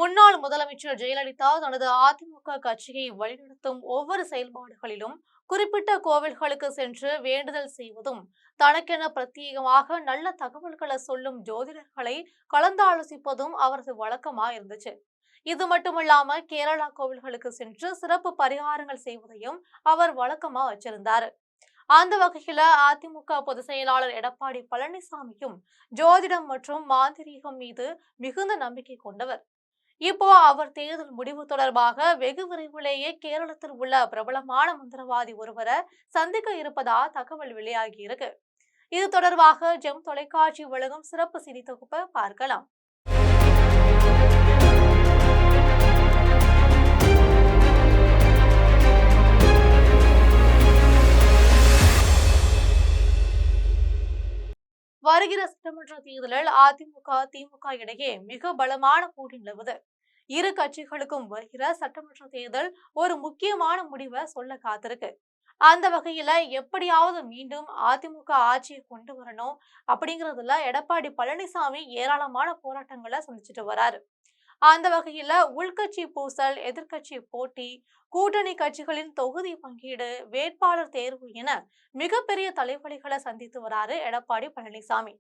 முன்னாள் முதலமைச்சர் ஜெயலலிதா தனது அதிமுக கட்சியை வழிநடத்தும் ஒவ்வொரு செயல்பாடுகளிலும் குறிப்பிட்ட கோவில்களுக்கு சென்று வேண்டுதல் செய்வதும், தனக்கென பிரத்யேகமாக நல்ல தகவல்களை சொல்லும் ஜோதிடர்களை கலந்தாலோசிப்பதும் அவரது வழக்கமா இருந்துச்சு. இது மட்டுமில்லாம கேரளா கோவில்களுக்கு சென்று சிறப்பு பரிகாரங்கள் செய்வதையும் அவர் வழக்கமா வச்சிருந்தாரு. அந்த வகையில அதிமுக பொதுச் செயலாளர் எடப்பாடி பழனிசாமியும் ஜோதிடம் மற்றும் மாந்திரீகம் மீது மிகுந்த நம்பிக்கை கொண்டவர். இப்போ அவர் தேர்தல் முடிவு தொடர்பாக வெகு விரைவிலேயே கேரளத்தில் உள்ள பிரபலமான மந்திரவாதி ஒருவரை சந்திக்க இருப்பதா தகவல் வெளியாகி இருக்கு. இது தொடர்பாக ஜெம் தொலைக்காட்சி வழங்கும் சிறப்பு செய்தி தொகுப்பை பார்க்கலாம். வருகிற சட்டமன்ற தேர்தலில் அதிமுக திமுக இடையே மிக பலமான போட்டி நிலவுது. இரு கட்சிகளுக்கும் வருகிற சட்டமன்ற தேர்தல் ஒரு முக்கியமான முடிவை சொல்ல காத்திருக்கு. அந்த வகையில எப்படியாவது மீண்டும் அதிமுக ஆட்சியை கொண்டு வரணும் அப்படிங்கறதுல எடப்பாடி பழனிசாமி ஏராளமான போராட்டங்களை சந்திச்சுட்டு வராரு. அந்த வகையில உள்கட்சி பூசல், எதிர்கட்சி போட்டி, கூட்டணி கட்சிகளின் தொகுதி பங்கீடு, வேட்பாளர் தேர்வு என மிகப்பெரிய தலைவலிகளை சந்தித்து வராரு எடப்பாடி பழனிசாமி.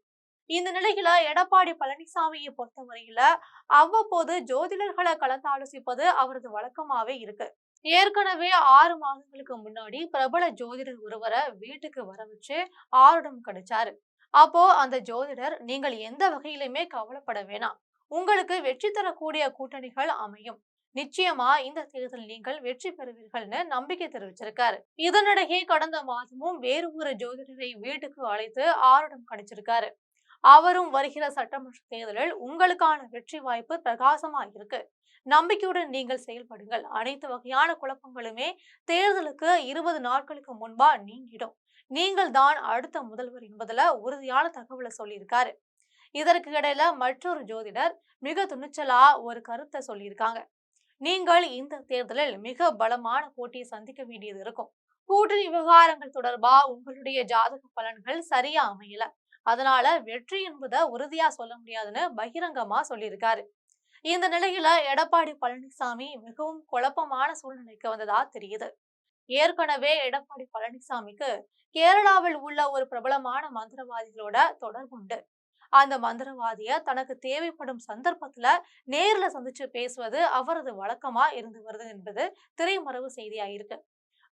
இந்த நிலையில எடப்பாடி பழனிசாமியை பொறுத்தவரையில அவ்வப்போது ஜோதிடர்களை கலந்தாலோசிப்பது அவரது வழக்கமாவே இருக்கு. ஏற்கனவே 6 மாதங்களுக்கு முன்னாடி பிரபல ஜோதிடர் ஒருவரை வீட்டுக்கு வர வச்சு ஆருடம் கிடைச்சாரு. அப்போ அந்த ஜோதிடர், நீங்கள் எந்த வகையிலுமே கவலைப்பட வேணாம், உங்களுக்கு வெற்றி தரக்கூடிய கூட்டணிகள் அமையும், நிச்சயமா இந்த தேர்தல் நீங்கள் வெற்றி பெறுவீர்கள்னு நம்பிக்கை தெரிவிச்சிருக்காரு. இதனிடையே கடந்த மாதமும் வேறு ஒரு ஜோதிடரை வீட்டுக்கு அழைத்து ஆருடம் கிடைச்சிருக்காரு. அவரும் வருகிற சட்டமன்ற தேர்தலில் உங்களுக்கான வெற்றி வாய்ப்பு பிரகாசமா இருக்கு, நம்பிக்கையுடன் நீங்கள் செயல்படுங்கள், அனைத்து வகையான குழப்பங்களுமே தேர்தலுக்கு 20 நாட்களுக்கு முன்பா நீங்கிடும், நீங்கள் தான் அடுத்த முதல்வர் என்பதுல உறுதியான தகவலை சொல்லியிருக்காரு. இதற்கு இடையில மற்றொரு ஜோதிடர் மிக துணிச்சலா ஒரு கருத்தை சொல்லியிருக்காங்க. நீங்கள் இந்த தேர்தலில் மிக பலமான போட்டியை சந்திக்க வேண்டியது இருக்கும், கூட்டணி விவகாரங்கள் தொடர்பா உங்களுடைய ஜாதக பலன்கள் சரியா அமையல, அதனால வெற்றி என்பதை உறுதியா சொல்ல முடியாதுன்னு பகிரங்கமா சொல்லியிருக்காரு. இந்த நிலையில எடப்பாடி பழனிசாமி மிகவும் குழப்பமான சூழ்நிலைக்கு வந்ததா தெரியுது. ஏற்கனவே எடப்பாடி பழனிசாமிக்கு கேரளாவில் உள்ள ஒரு பிரபலமான மந்திரவாதிகளோட தொடர்பு உண்டு. அந்த மந்திரவாதிய தனக்கு தேவைப்படும் சந்தர்ப்பத்துல நேர்ல சந்திச்சு பேசுவது அவரது வழக்கமா இருந்து வருது என்பது திரைமறைவு செய்தியாயிருக்கு.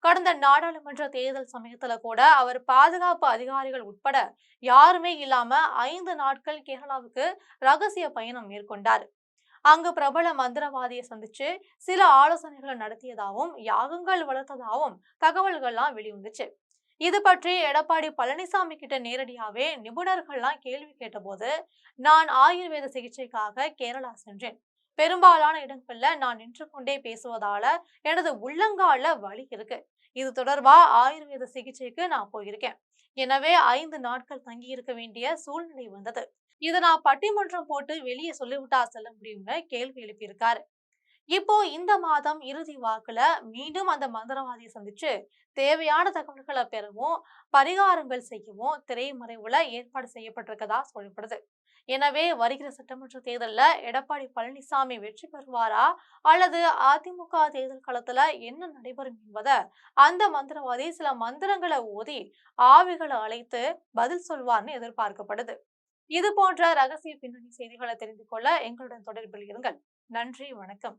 கடந்த நாடாளுமன்ற தேர்தல் சமயத்துல கூட அவர் பாதுகாப்பு அதிகாரிகள் உட்பட யாருமே இல்லாம 5 நாட்கள் கேரளாவுக்கு ரகசிய பயணம் மேற்கொண்டார். அங்கு பிரபல மந்திரவாதியை சந்திச்சு சில ஆலோசனைகளை நடத்தியதாகவும் யாகங்கள் வளர்த்ததாகவும் தகவல்கள்லாம் வெளிவந்துச்சு. இது பற்றி எடப்பாடி பழனிசாமி கிட்ட நேரடியாவே நிபுணர்கள்லாம் கேள்வி கேட்டபோது, நான் ஆயுர்வேத சிகிச்சைக்காக கேரளா சென்றேன், பெரும்பாலான இடங்கள்ல நான் நின்று கொண்டே பேசுவதால எனது உள்ளங்கால வலி இருக்கு, இது தொடர்பா ஆயுர்வேத சிகிச்சைக்கு நான் போயிருக்கேன், எனவே 5 நாட்கள் தங்கி இருக்க வேண்டிய சூழ்நிலை வந்தது, இதை நான் பட்டிமன்றம் போட்டு வெளியே சொல்லிவிட்டா செல்ல முடியும்னு கேள்வி எழுப்பியிருக்காரு. இப்போ இந்த மாதம் இறுதி வாக்குல மீண்டும் அந்த மந்திரவாதியை சந்திச்சு தேவையான தகவல்களை பெறவும் பரிகாரங்கள் செய்யவும் திரைமறைவுல ஏற்பாடு செய்யப்பட்டிருக்கதா சொல்லப்படுது. எனவே வருகிற சட்டமன்ற தேர்தல்ல எடப்பாடி பழனிசாமி வெற்றி பெறுவாரா அல்லது அதிமுக தேர்தல் களத்துல என்ன நடைபெறும் என்பதை அந்த மந்திரவாதி சில மந்திரங்களை ஓதி ஆவிகளை அழைத்து பதில் சொல்வார்னு எதிர்பார்க்கப்படுது. இது போன்ற ரகசிய பின்னணி செய்திகளை தெரிந்து கொள்ள எங்களுடன் தொடர்பில் இருங்கள். நன்றி, வணக்கம்.